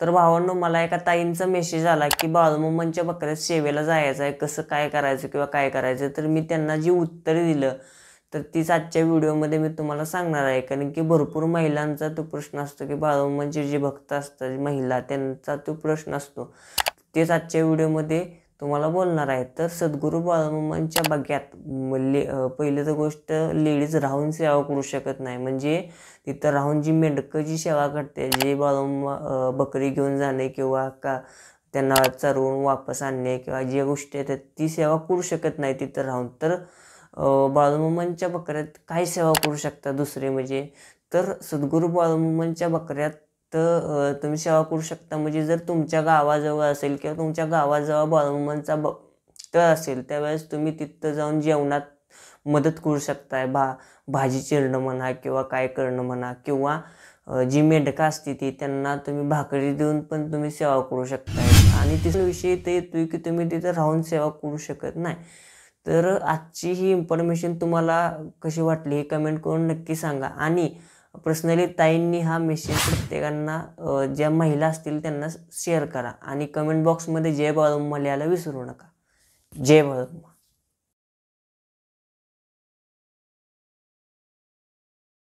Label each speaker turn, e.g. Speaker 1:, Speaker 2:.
Speaker 1: तर भावांनो, मला एका ताईंचा मेसेज आला की बाळूमामांच्या बकऱ्यात सेवेला जायचं आहे, कसं काय करायचं किंवा काय करायचं. तर मी त्यांना जी उत्तरे दिलं तर तीच आजच्या व्हिडिओमध्ये मी तुम्हाला सांगणार आहे. कारण की भरपूर महिलांचा तो प्रश्न असतो की बाळूमामांचे जे भक्त असतात महिला, त्यांचा तो प्रश्न असतो. तेच आजच्या व्हिडिओमध्ये तुम्हाला बोलणार आहे. तर सद्गुरू बाळूमामांच्या बग्यात पहिली तर गोष्ट, लेडीज राहून सेवा करू शकत नाही. म्हणजे तिथं राहून जी मेंढकं जी सेवा करते, जे बकरी घेऊन जाणे किंवा त्यांना चरवून वापस आणणे किंवा ज्या गोष्टी आहेत ती सेवा करू शकत नाही तिथं राहून. तर बाळूमामांच्या बकऱ्यात काय सेवा करू शकता दुसरे म्हणजे, तर सद्गुरू बाळूमामांच्या बकऱ्यात तुम्ही सेवा करू शकता. म्हणजे जर तुमच्या गावाजवळ असेल किंवा तुमच्या गावाजवळ बाळूमामांचा तळ असेल, त्यावेळेस तुम्ही तिथं जाऊन जेवणात मदत करू शकताय. भाजी चिरणं म्हणा किंवा काय करणं म्हणा, किंवा जी मेंढकं असते ती त्यांना तुम्ही भाकरी देऊन पण तुम्ही सेवा करू शकताय. आणि तिसरा विषय ते येतोय की तुम्ही तिथं राहून सेवा करू शकत नाही. तर आजची ही इन्फॉर्मेशन तुम्हाला कशी वाटली हे कमेंट करून नक्की सांगा. आणि पर्सनली ताईंनी हा मेसेज प्रत्येकांना, ज्या महिला असतील त्यांना शेअर करा. आणि कमेंट बॉक्समध्ये जय बाळूमामा लिहायला विसरू नका. जय बाळूमामा.